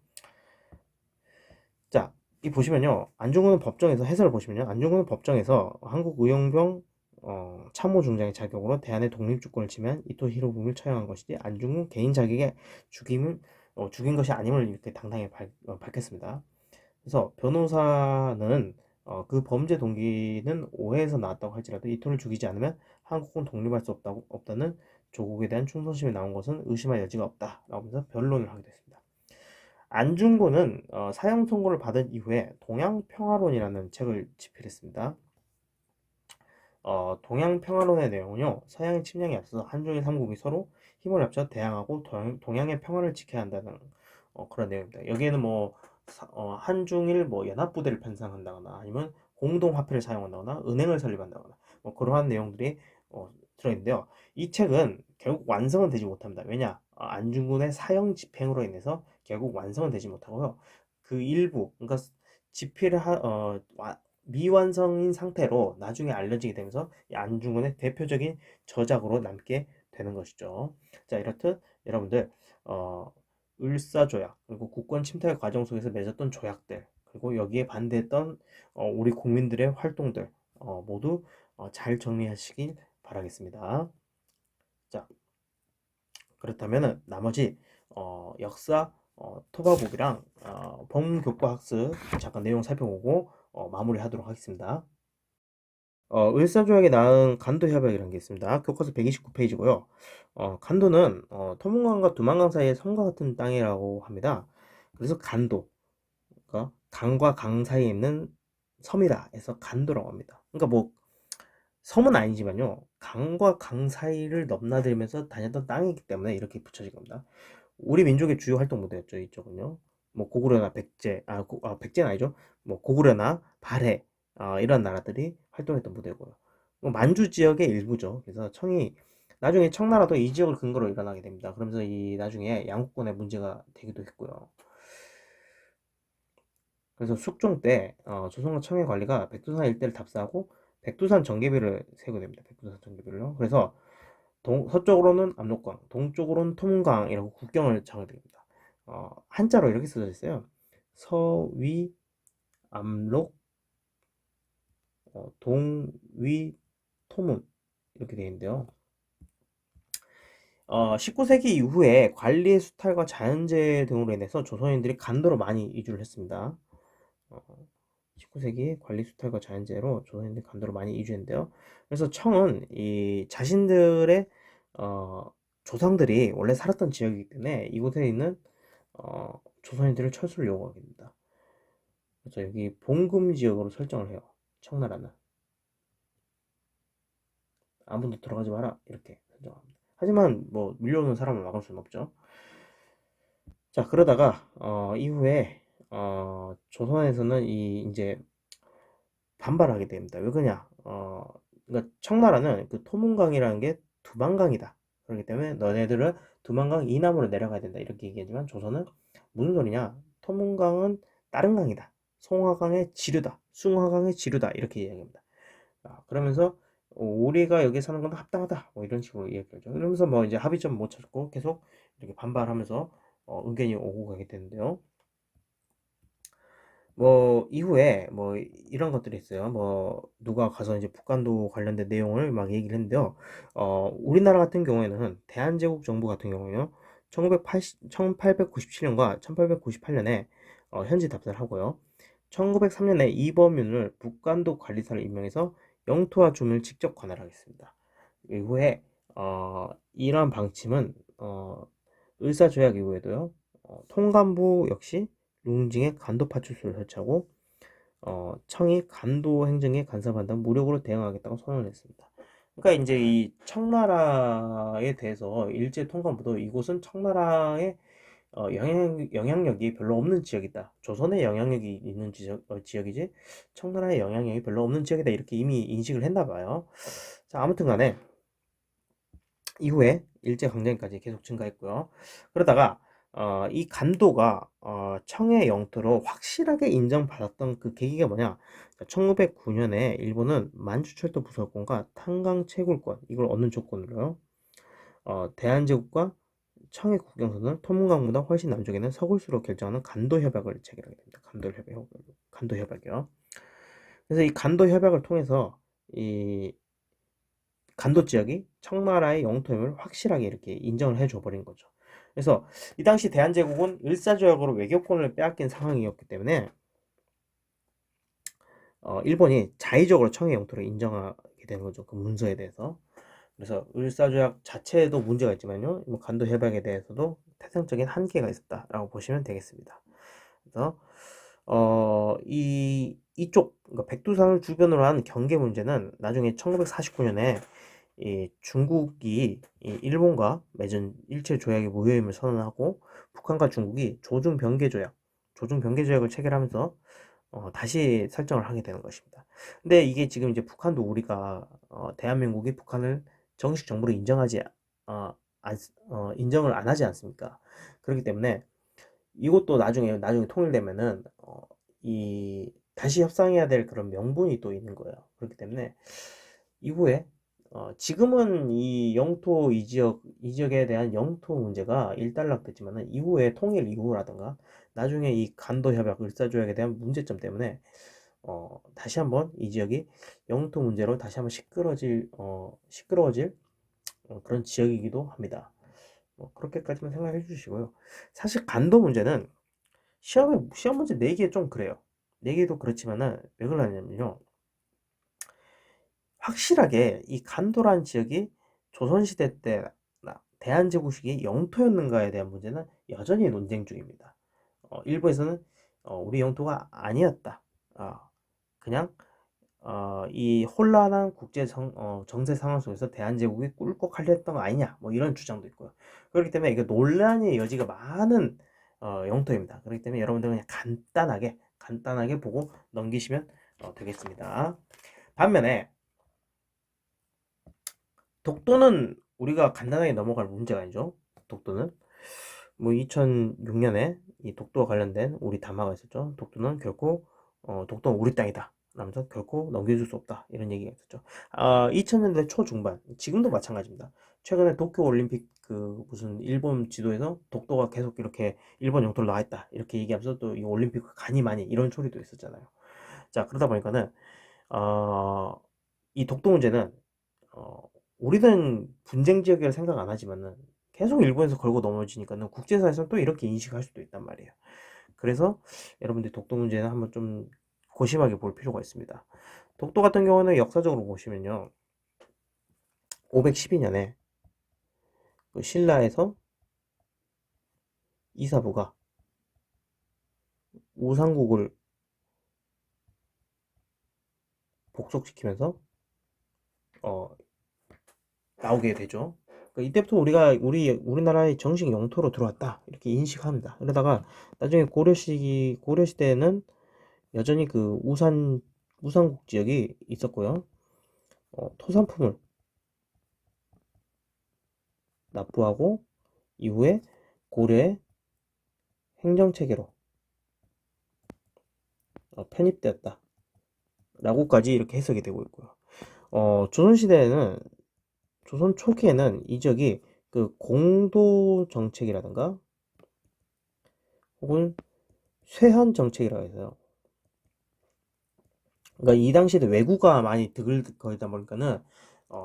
자, 이 보시면요. 안중근은 법정에서 해설을 보시면요. 안중근은 법정에서 한국의용병 참모중장의 자격으로 대한의 독립주권을 침해한 이토 히로부미를 처형한 것이지 안중근 개인 자격의 죽인 것이 아님을 이렇게 당당히 밝혔습니다. 그래서 변호사는 그 범죄 동기는 오해에서 나왔다고 할지라도 이토를 죽이지 않으면 한국은 독립할 수 없다는 조국에 대한 충성심이 나온 것은 의심할 여지가 없다라고 하면서 변론을 하게 됐습니다. 안중근은 사형 선고를 받은 이후에 동양평화론이라는 책을 집필했습니다. 동양평화론의 내용은요, 서양의 침략에 앞서서 한중일 삼국이 서로 힘을 합쳐 대항하고 동양의 평화를 지켜야 한다는 그런 내용입니다. 여기에는 뭐 한중일 뭐 연합부대를 편성한다거나 아니면 공동화폐를 사용한다거나 은행을 설립한다거나 뭐 그러한 내용들이 들어있는데요. 이 책은 결국 완성은 되지 못합니다. 왜냐? 안중근의 사형 집행으로 인해서 결국 완성은 되지 못하고요. 그 일부, 그러니까 집필을 미완성인 상태로 나중에 알려지게 되면서 이 안중근의 대표적인 저작으로 남게 되는 것이죠. 자, 이렇듯 여러분들 을사조약 그리고 국권 침탈 과정 속에서 맺었던 조약들 그리고 여기에 반대했던 우리 국민들의 활동들 모두 잘 정리하시길 바라겠습니다. 자, 그렇다면은 나머지 역사 토바보기랑 범교과 학습 잠깐 내용 살펴보고 마무리하도록 하겠습니다. 을사조약에 낳은 간도협약이라는 게 있습니다. 교과서 129페이지고요. 간도는 터문강과 두만강 사이의 섬과 같은 땅이라고 합니다. 그래서 간도, 그러니까 강과 강 사이에 있는 섬이라 해서 간도라고 합니다. 그러니까 뭐 섬은 아니지만요. 강과 강 사이를 넘나들면서 다녔던 땅이기 때문에 이렇게 붙여진 겁니다. 우리 민족의 주요 활동 무대였죠. 이쪽은요. 뭐 고구려나 백제, 백제는 아니죠. 뭐 고구려나 발해 이런 나라들이 활동했던 무대고요. 뭐 만주 지역의 일부죠. 그래서 나중에 청나라도 이 지역을 근거로 일어나게 됩니다. 그러면서 이 나중에 양국권의 문제가 되기도 했고요. 그래서 숙종 때 조선과 청해 관리가 백두산 일대를 답사하고 백두산 전개비를 세우게 됩니다. 백두산 전개비를요. 그래서 서쪽으로는 압록강, 동쪽으로는 토문강이라고 국경을 정하게 됩니다. 한자로 이렇게 써져 있어요. 서위 압록 동위 토문 이렇게 되어 있는데요. 19세기 이후에 관리의 수탈과 자연재해 등으로 인해서 조선인들이 간도로 많이 이주를 했습니다. 19세기 관리 수탈과 자연재해로 조선인들이 간도로 많이 이주했는데요. 그래서 청은 이 자신들의 조상들이 원래 살았던 지역이기 때문에 이곳에 있는 조선인들을 철수를 요구하게 됩니다. 그래서 여기 봉금 지역으로 설정을 해요. 청나라는 아무도 들어가지 마라 이렇게 설정합니다. 하지만 뭐 밀려오는 사람을 막을 수는 없죠. 자, 그러다가 이후에 조선에서는 이제 반발하게 됩니다. 왜 그러냐? 그러니까 청나라는 그 토문강이라는 게 두만강이다. 그렇기 때문에 너네들은 두만강 이남으로 내려가야 된다. 이렇게 얘기하지만 조선은 무슨 소리냐? 토문강은 다른 강이다. 송화강의 지류다. 숭화강의 지류다. 이렇게 이야기합니다. 그러면서 우리가 여기 사는 건 합당하다. 뭐 이런 식으로 이야기하죠. 그러면서 뭐 이제 합의점 못 찾고 계속 이렇게 반발하면서 의견이 오고 가게 되는데요. 뭐 이후에 뭐 이런 것들이 있어요. 뭐 누가 가서 이제 북한도 관련된 내용을 막 얘기를 했는데요. 우리나라 같은 경우에는 대한제국 정부 같은 경우에요. 1897년과 1898년에 현지 답사를 하고요. 1903년에 이범윤을 북간도 관리사를 임명해서 영토와 주민을 직접 관할하겠습니다. 이후에 이러한 방침은 을사조약 이후에도요. 통감부 역시 룽징에 간도 파출소를 설치하고 청이 간도 행정에 간섭한다면 무력으로 대응하겠다고 선언을 했습니다. 그러니까 이제 이 청나라에 대해서 일제 통감부도 이곳은 청나라의 영향력이 별로 없는 지역이다. 조선의 영향력이 있는 지역이지 청나라의 영향력이 별로 없는 지역이다. 이렇게 이미 인식을 했나 봐요. 자, 아무튼 간에 이후에 일제강점기까지 계속 증가했고요. 그러다가 이 간도가 청의 영토로 확실하게 인정받았던 그 계기가 뭐냐? 1909년에 일본은 만주철도 부설권과 탄강 채굴권 이걸 얻는 조건으로요. 대한제국과 청의 국경선을 토문강보다 훨씬 남쪽에는 서울수로 결정하는 간도 협약을 체결하게 됩니다. 간도 협약이요. 그래서 이 간도 협약을 통해서 이 간도 지역이 청나라의 영토임을 확실하게 이렇게 인정을 해줘 버린 거죠. 그래서 이 당시 대한제국은 을사조약으로 외교권을 빼앗긴 상황이었기 때문에 일본이 자의적으로 청의 영토를 인정하게 되는 거죠. 그 문서에 대해서. 그래서 을사조약 자체에도 문제가 있지만요. 뭐 간도 협약에 대해서도 태생적인 한계가 있었다라고 보시면 되겠습니다. 그래서 이쪽 그러니까 백두산을 주변으로 한 경계 문제는 나중에 1949년에 이 중국이 이 일본과 맺은 일체 조약의 무효임을 선언하고 북한과 중국이 조중 병계 조약을 체결하면서 다시 설정을 하게 되는 것입니다. 근데 이게 지금 이제 북한도 우리가 대한민국이 북한을 정식 정부로 인정을 안 하지 않습니까? 그렇기 때문에 이것도 나중에 통일되면은 이 다시 협상해야 될 그런 명분이 또 있는 거예요. 그렇기 때문에 이후에 지금은 이 영토 이 지역에 대한 영토 문제가 일단락됐지만은 이후에 통일 이후라든가 나중에 이 간도 협약, 을사조약에 대한 문제점 때문에 다시 한번 이 지역이 영토 문제로 다시 한번 시끄러워질 그런 지역이기도 합니다. 뭐 그렇게까지만 생각해 주시고요. 사실 간도 문제는 시험 문제 내기에 좀 그래요. 내기도 그렇지만은 왜 그러냐면요. 확실하게 이 간도란 지역이 조선시대 때 대한제국식이 영토였는가에 대한 문제는 여전히 논쟁 중입니다. 일부에서는 우리 영토가 아니었다. 그냥 이 혼란한 정세 상황 속에서 대한제국이 꿀꺽하려 했던 거 아니냐 뭐 이런 주장도 있고요. 그렇기 때문에 이게 논란의 여지가 많은 영토입니다. 그렇기 때문에 여러분들은 그냥 간단하게 보고 넘기시면 되겠습니다. 반면에 독도는 우리가 간단하게 넘어갈 문제가 아니죠. 독도는 뭐 2006년에 이 독도와 관련된 우리 담화가 있었죠. 독도는 우리 땅이다. 라면서 결코 넘겨줄 수 없다. 이런 얘기가 있었죠. 2000년대 초중반, 지금도 마찬가지입니다. 최근에 도쿄 올림픽 그 무슨 일본 지도에서 독도가 계속 이렇게 일본 영토로 나와 있다. 이렇게 얘기하면서 또 이 올림픽 가니 많이 이런 소리도 있었잖아요. 자, 그러다 보니까는 이 독도 문제는 어, 우리는 분쟁 지역이라 생각 안 하지만은 계속 일본에서 걸고 넘어지니까는 국제사에서 또 이렇게 인식할 수도 있단 말이에요. 그래서 여러분들 독도 문제는 한번 좀 고심하게 볼 필요가 있습니다. 독도 같은 경우는 역사적으로 보시면요. 512년에 그 신라에서 이사부가 우상국을 복속시키면서 어, 나오게 되죠. 그러니까 이때부터 우리나라의 정식 영토로 들어왔다 이렇게 인식합니다. 그러다가 나중에 고려 시대에는 여전히 그 우산국 지역이 있었고요. 토산품을 납부하고 이후에 고려의 행정체계로 편입되었다. 라고까지 이렇게 해석이 되고 있고요. 조선 초기에는 이 지역이 그 공도 정책이라든가 혹은 쇄현 정책이라고 해서요. 그러니까 이 당시에도 왜구가 많이 드글거리다 보니까는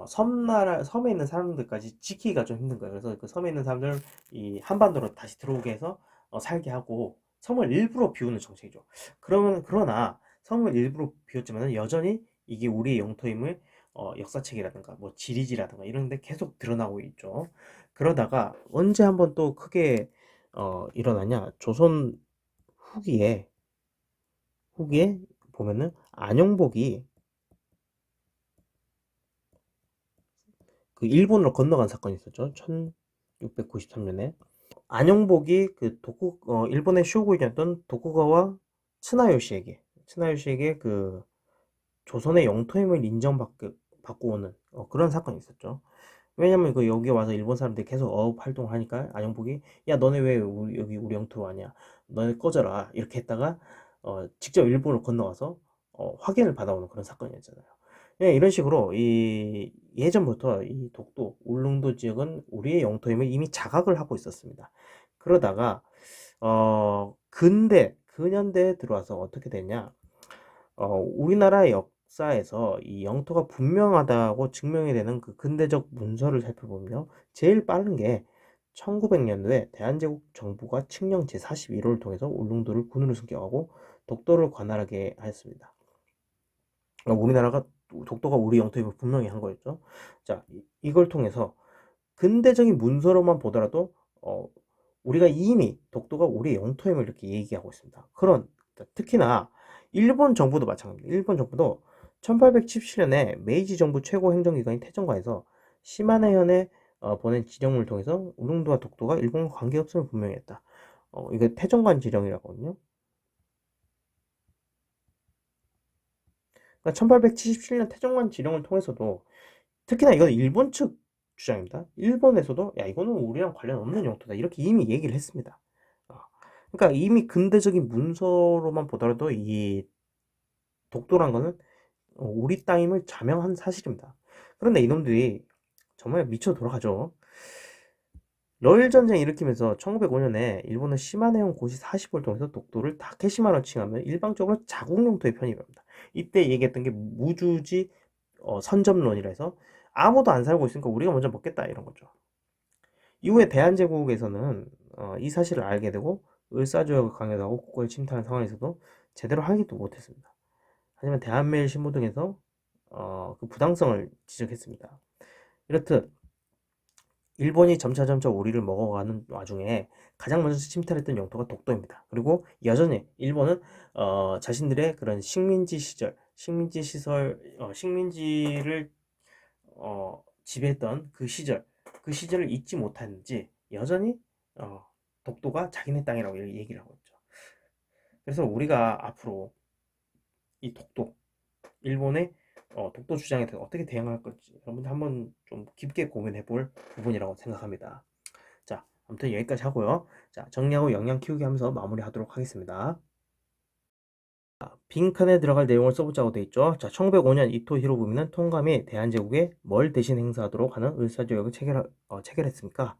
섬에 있는 사람들까지 지키기가 좀 힘든 거예요. 그래서 그 섬에 있는 사람들 이 한반도로 다시 들어오게 해서 살게 하고 섬을 일부러 비우는 정책이죠. 그러나 섬을 일부러 비웠지만 여전히 이게 우리의 영토임을 역사책이라든가 뭐 지리지라든가 이런 데 계속 드러나고 있죠. 그러다가 언제 한번 또 크게 일어나냐? 조선 후기에 보면은 안용복이 그 일본으로 건너간 사건이 있었죠. 1693년에 안용복이 일본의 쇼군이었던 도쿠가와 츠나요시에게 그 조선의 영토임을 받고 오는 그런 사건이 있었죠. 왜냐면 그 여기 와서 일본 사람들이 계속 어업 활동을 하니까 안영복이 야 너네 왜 여기 우리 영토로 왔냐, 너네 꺼져라 이렇게 했다가 직접 일본으로 건너와서 확인을 받아오는 그런 사건이었잖아요. 예, 이런 식으로 이 예전부터 이 독도 울릉도 지역은 우리의 영토임을 이미 자각을 하고 있었습니다. 그러다가 근현대에 들어와서 어떻게 됐냐? 우리나라 역사에서 이 영토가 분명하다고 증명이 되는 그 근대적 문서를 살펴보면요. 제일 빠른 게 1900년도에 대한제국 정부가 칙령 제41호를 통해서 울릉도를 군으로 승격하고 독도를 관할하게 하였습니다. 우리나라가 독도가 우리 영토임을 분명히 한 거였죠. 자, 이걸 통해서 근대적인 문서로만 보더라도 우리가 이미 독도가 우리의 영토임을 이렇게 얘기하고 있습니다. 특히나 일본 정부도 마찬가지입니다. 일본 정부도 1877년에 메이지 정부 최고 행정기관인 태정관에서 시마네현에 보낸 지령을 통해서 울릉도와 독도가 일본과 관계없음을 분명히 했다. 이거 태정관 지령이라거든요. 그러니까 1877년 태정관 지령을 통해서도, 특히나 이건 일본 측 주장입니다. 일본에서도 야 이거는 우리랑 관련 없는 영토다 이렇게 이미 얘기를 했습니다. 그러니까 이미 근대적인 문서로만 보더라도 이 독도란 거는 우리 땅임을 자명한 사실입니다. 그런데 이놈들이 정말 미쳐 돌아가죠. 러일 전쟁 일으키면서 1905년에 일본은 시마네현 고시 40호를 통해서 독도를 다케시마로 칭하며 일방적으로 자국 영토에 편입합니다. 이때 얘기했던 게 무주지 선점론이라 해서 아무도 안 살고 있으니까 우리가 먼저 먹겠다 이런 거죠. 이후에 대한제국에서는 이 사실을 알게 되고 을사조약을 강요하고 국고를 침탈한 상황에서도 제대로 하기도 못했습니다. 하지만 대한매일 신문 등에서 그 부당성을 지적했습니다. 이렇듯 일본이 점차 우리를 먹어가는 와중에 가장 먼저 침탈했던 영토가 독도입니다. 그리고 여전히 일본은 자신들의 그런 식민지를 지배했던 그 시절을 잊지 못하는지 여전히 독도가 자기네 땅이라고 얘기를 하고 있죠. 그래서 우리가 앞으로 이 일본의 독도 주장에 대해서 어떻게 대응할 건지 여러분들 한번 좀 깊게 고민해 볼 부분이라고 생각합니다. 자, 아무튼 여기까지 하고요. 자, 정리하고 역량 키우기 하면서 마무리하도록 하겠습니다. 빈칸에 들어갈 내용을 써보자고 돼 있죠. 자, 1905년 이토 히로부미는 통감이 대한제국에 뭘 대신 행사하도록 하는 을사조약을 체결했습니까?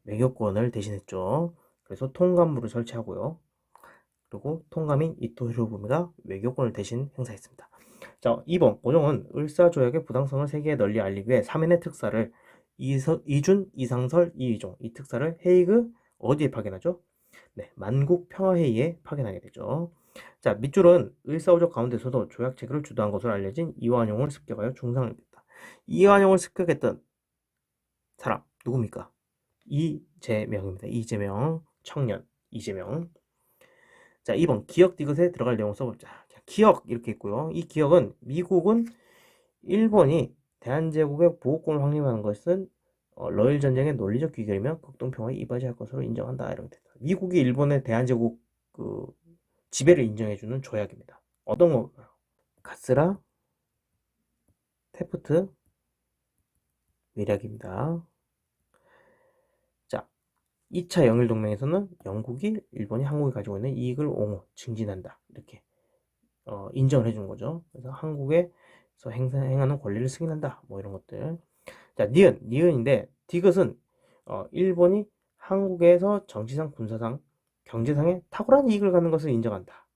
외교권을 대신했죠. 그래서 통감부를 설치하고요. 그리고 통감인 이토 히로부미가 외교권을 대신 행사했습니다. 자, 2번 고종은 을사조약의 부당성을 세계에 널리 알리기 위해 3인의 특사를 이준, 이상설, 이의종 이 특사를 헤이그 어디에 파견하죠? 네, 만국 평화회의에 파견하게 되죠. 자, 밑줄은 을사오적 가운데서도 조약 체결을 주도한 것으로 알려진 이완용을 습격하여 중상을 했다. 이완용을 습격했던 사람 누굽니까? 이재명입니다. 이재명 청년 이재명. 자, 2번 기억 디귿에 들어갈 내용을 써보자. 기억 이렇게 있고요. 이 기억은 미국은 일본이 대한제국의 보호권을 확립하는 것은 러일 전쟁의 논리적 귀결이며 극동평화에 이바지할 것으로 인정한다 이렇게 됩니다. 미국이 일본의 대한제국 그 지배를 인정해주는 조약입니다. 어떤 건가요? 가스라 테프트 위략입니다. 자, 2차 영일동맹에서는 영국이 일본이 한국이 가지고 있는 이익을 옹호 증진한다 이렇게 인정을 해준 거죠. 그래서 한국에서 행하는 권리를 승인한다 뭐 이런 것들. 자, 니은인데 디귿은 일본이 한국에서 정치상, 군사상, 경제상의 탁월한 이익을 갖는 것을 인정한다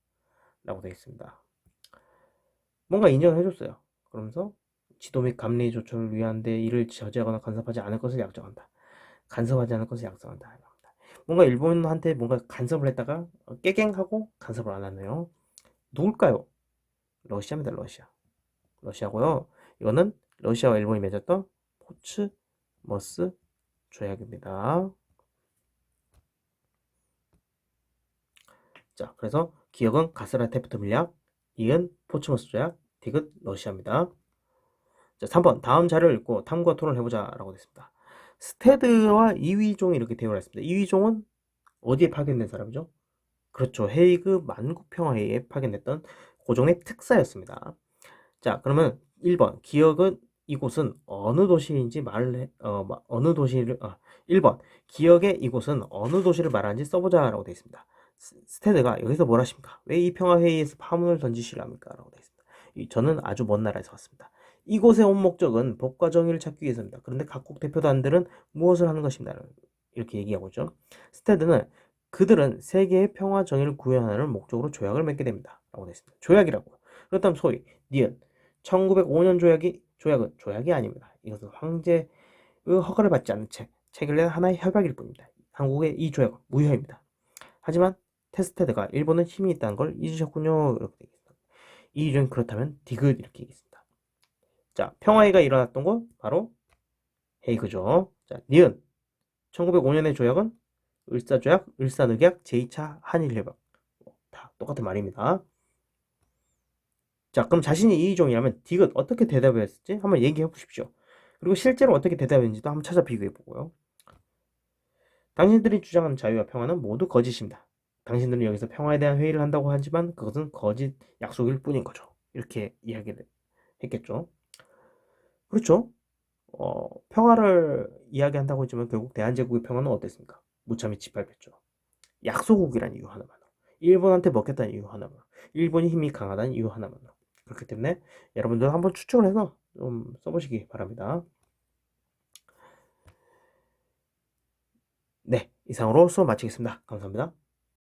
라고 되어 있습니다. 뭔가 인정을 해줬어요. 그러면서 지도 및 감리 조처를 위한 데 이를 저지하거나 간섭하지 않을 것을 약정한다. 간섭하지 않을 것을 약정한다. 뭔가 일본한테 뭔가 간섭을 했다가 깨갱하고 간섭을 안 하네요. 누굴까요? 러시아입니다. 러시아. 러시아고요. 이거는 러시아와 일본이 맺었던 포츠머스 조약입니다. 자, 그래서 기억은 가스라테프트 밀약, 이은 포츠머스 조약, 디귿 러시아입니다. 자, 3번 다음 자료를 읽고 탐구와 토론을 해보자 라고 됐습니다. 스테드와 이휘종이 이렇게 대우를 했습니다. 이휘종은 어디에 파견된 사람이죠? 그렇죠. 헤이그 만국평화회의에 파견됐던 고종의 특사였습니다. 자, 그러면 1번 기억은 이곳은 어느 도시인지 말을 어느 도시를 1번 기억의 이곳은 어느 도시를 말하는지 써보자라고 되어 있습니다. 스테드가 여기서 뭘 하십니까? 왜 이 평화회의에서 파문을 던지시랍니까? 라고 되어 있습니다. 저는 아주 먼 나라에서 왔습니다. 이곳에 온 목적은 복과 정의를 찾기 위해서입니다. 그런데 각국 대표단들은 무엇을 하는 것입니다. 이렇게 얘기하고 있죠. 스테드는 그들은 세계의 평화 정의를 구현하는 목적으로 조약을 맺게 됩니다. 라고 되어 있습니다. 조약이라고. 그렇다면 소위 니은 1905년 조약은 조약이 아닙니다. 이것은 황제의 허가를 받지 않는 책을 낸 하나의 협약일 뿐입니다. 한국의 이 조약은 무효입니다. 하지만 테스테드가 일본은 힘이 있다는 걸 잊으셨군요. 이렇게 되겠습니다. 이유는 그렇다면 디귿 이렇게 되겠습니다. 자, 평화회의가 일어났던 곳 바로 헤이그죠. 자, 니은 1905년의 조약은 을사조약, 을사늑약, 제2차 한일협약 다 똑같은 말입니다. 자, 그럼 자신이 이의종이라면 디귿 어떻게 대답했을지 한번 얘기해 보십시오. 그리고 실제로 어떻게 대답했는지도 한번 찾아 비교해 보고요. 당신들이 주장하는 자유와 평화는 모두 거짓입니다. 당신들은 여기서 평화에 대한 회의를 한다고 하지만 그것은 거짓 약속일 뿐인 거죠. 이렇게 이야기를 했겠죠. 그렇죠. 평화를 이야기한다고 했지만 결국 대한제국의 평화는 어땠습니까? 무참히 짓밟혔죠. 약소국이라는 이유 하나만. 일본한테 먹혔다는 이유 하나만. 일본이 힘이 강하다는 이유 하나만. 그렇기 때문에 여러분들 한번 추측을 해서 좀 써보시기 바랍니다. 네, 이상으로 수업 마치겠습니다. 감사합니다.